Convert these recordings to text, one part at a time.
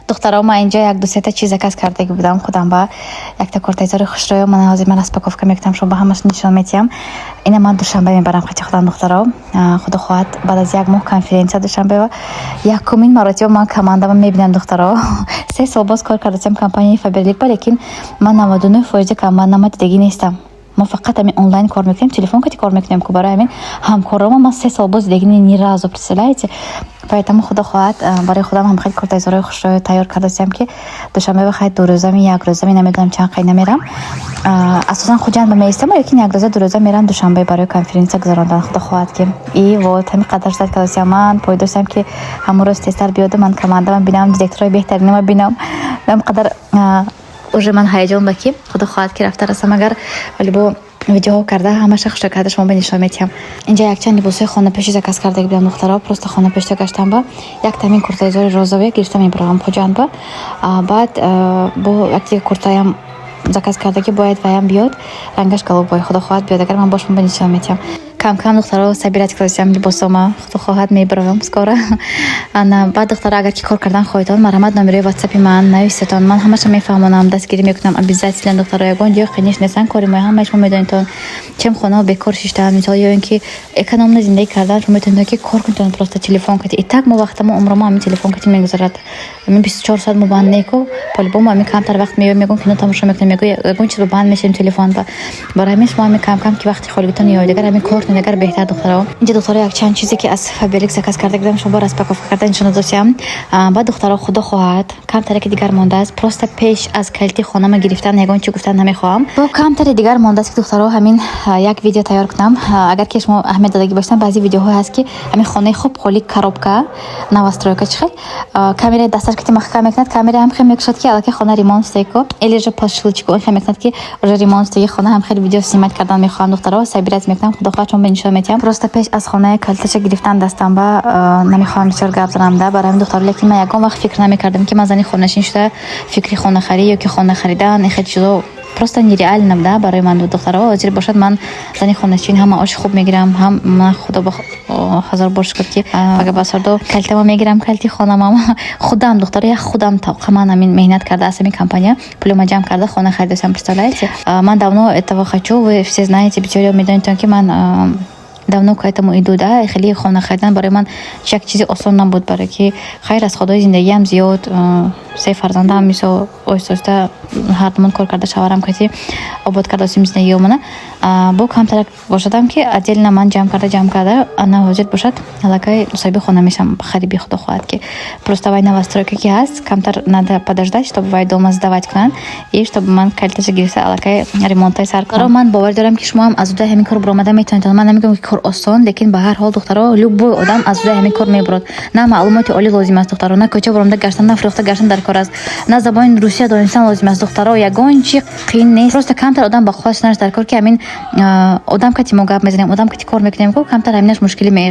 دخترها ما اینجا یک دو سه تا چیز کس کردگی بودم خودم با یک تا کورتایزر خوشروی من حاضر من اسپاکوفکا میگم شما با همش نشون میدم. اینا من دوشنبه میبرم خاطر خودم دخترها خدا خواهد بعد از یک ماه کنفرانس دوشنبه و یک کمین مراتب من کمانده میبینم دخترها 3 سال باز کار کردم کمپانی فابریک لیکن من 99% کمانده دیگه نیستم. ما فقط همین آنلاین کار میکنیم تلفن کتی کار میکنیم که برای همین همکارام ما 3 سال باز دیگه نی راز представляете поэтому خدا خواهد برای خودم هم خیلی کورتایزرای خوش رو تیار کردم که دوشنبه بخاطر 2 روزه یک روزه نمیدونم چند قینا میرم اساسا خودم به میستم لیکن یک روزه 2 روزه میرم دوشنبه برای کنفرانس گذراندن خدا خواهد که ای و همین قدر زد کردم من پایدوسم که همون روز تستر بیاد من کمانده من ببینم دیرکتورای بهترین ما ببینم من قدر уже من هیجان بکی خدا خواهد که رفته رسم اگر ولی با ویدیو کرده همش خوش کرده شما بنشون میتیم اینجا یک چند لباسای خانه پیشی زکاس کرده بودم دخترها پروست خانه پیش گشتم با یک تامین کورتایزر روزاوی گرفتم این برام خوجان با بعد با وقتی کورتایم زکاس کرده که باید وایم بیاد رنگش کلوبای خدا خواهد بیاد اگر من باشم بنشون میتیم کم کم دخترها سبیرت کردم لباسامو خدا خواهد میبرم سکورا انا بعد دخترها اگر کی کار کردن خواهیدان مرامت نمره واتساپ من نویستون من همش میفهمونم دستگیری میکنم ابیزاتیل دخترها یگان دیگه خنیش نسان کاری ما همش میدونید چم خونه بکار شیشتن مثلا یا اینکه اکونوم زندگی کردن شما میتونید که کار کنید پروست تلفن کتی ایتاک ما وقت ما عمر ما همین تلفن کتی میگذرد من 24 ساعت موبایل نیکو پالبو ما می کم تر وقت میگم که تماشا میکنم میگم یگان چیز موبایل میشیم تلفن با برای همین ما می کم کم که وقتی خالیتون یاد دیگر همین کار نگر بهتر دخترها اینجا دخترها یک چند چیزی که از فابریک زکاس کرده بودم شما راست پاکوف کردن نشون دادم بعد دخترها خدا خواهد کم تر که دیگر مونده است پروست پیش از کلتی خانم گرفتن یگان چی گفتن نمیخوام با کم تر دیگر مونده است که دخترها همین یک ویدیو تیار کنم اگر که شما اهمیت دادگی باشن بعضی ویدیوها هست که همین خانه خوب خالی коробка новостройка چخ камера дасташ که محکم میکند камера هم خیلی میکشد که الکی خانه ریمونت استیکو الیجا پاشلچکو خیلی میکند که روز ریمونت استیک خانه هم خیلی ویدیو سیمت کردن میخوام دخترها سبیرت میکنم خدا خواهد چون بنشون میتیم پروست پیش از خانه کلتش گرفتن دستم با نمیخوام بسیار گپ زنم ده برای دخترها لیکن من یگان وقت فکر نمیکردم که من زنی خانه نشین شده فکری خانه خرید یا که خانه خریدن خیلی چیزا просто нереально نبوده برای من دخترها حاضر باشد من زنی خانه‌نشین هم آش خوب میگیرم هم من خدا با هزار بار شکر که اگه بسردو کلتم میگیرم کلتی خانم خودم دختره خودم تا من همین مهنت کرده از همین کمپانی پولم جمع کرده خانه خریدم представляете من давно этого хочу вы все знаете بچه‌ها میدونید که من давно к этому иду да خیلی خانه خریدن برای من یک چیز آسان نبود برای که خیر از خدای زندگی هم زیاد 3 فرزندم میسو اوستوستا هر من کار کرده شوهرم کتی آباد کرده زندگی منه با کمتر باشدم که عدل من جمع کرده انا حاضر باشد الکی صاحب خانه میشم خریبی خدا خواهد که просто война настройка که هست کمتر надо подождать чтобы вай дома сдавать کنن и чтобы من کلتش گرفته الکی ремонтای سر کنم من باور دارم که شما هم از اون همین کار برآمده میتونید من نمیگم که کار آسان لیکن به هر حال دخترها любой آدم از اون همین کار میبرد نه معلومات عالی لازم است دخترها نه کوچه برآمده گشتن نه فروخته گشتن در کار است نه زبان روسیه دانستن لازم است دخترها یگان چی قین نیست просто کمتر آدم با خواست نش در کار که همین آدم که ما گپ میزنیم آدم که کار میکنیم کو کمتر همینش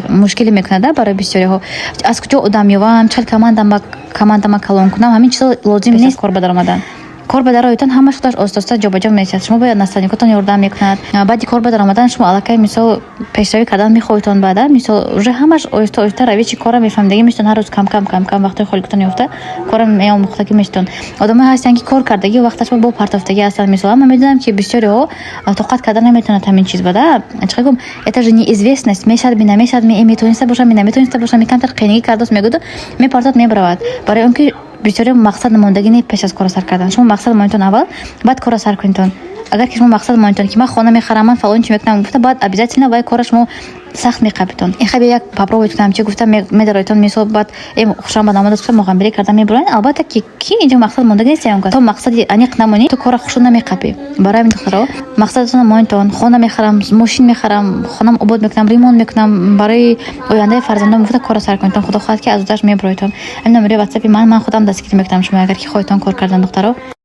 مشکلی میکنه برای بسیاری ها از کجا آدم میوام چل کماندم کلون کنم همین چیز لازم نیست کار بدر آمدن کار به درایتان همش خودش آستاستا جابجا میشه شما باید نستانیکتون یاردم میکند بعدی کار به در آمدن شما الکی مثلا پیشروی کردن میخوایتون بعد مثلا روز همش آیستا روی کارا میفهمیدگی میشتون هر روز کم وقتی خالتون یافته کارم میام مختکی میشتون آدم‌ها هستن که کار کردگی وقتش با پرتافتگی هستن مثلا من میدونم که بسیاری ها طاقت کردن نمیتونه همین چیز بده چه گم это же неизвестность میشد می نمیشد میتونست باشه می نمیتونست باشه می کمتر قینگی کردوس میگود میپرتات میبرود برای اینکه بسیاری مقصد ماندگی نیست پیش از کار سر کردن شما مقصد ماندتون اول بعد کار سر کنید اگر که شما مقصد ماندتون که من خانه میخرم من فلان چی میکنم گفته بعد обязательно باید کارش شما سخت میقبیتون این خیلی یک попробуйте کنم چه گفتم میدارایتون میسو بعد این خوشم بعد آمده گفتم مغامره کردم میبرین البته که کی اینجا مقصد ماندگی نیست اون تو مقصدی انیق نمونی تو کار خوشو نمیقبی برای این دخترها مقصدتون ماندتون خانه میخرم ماشین میخرم خانم آباد میکنم ریمون میکنم برای آینده فرزندام گفته کار سر کنید خدا خواهد که از داشت میبرایتون این نمره واتساپ من خودم دستگیر میکنم شما اگر که خودتون کار کردن دخترها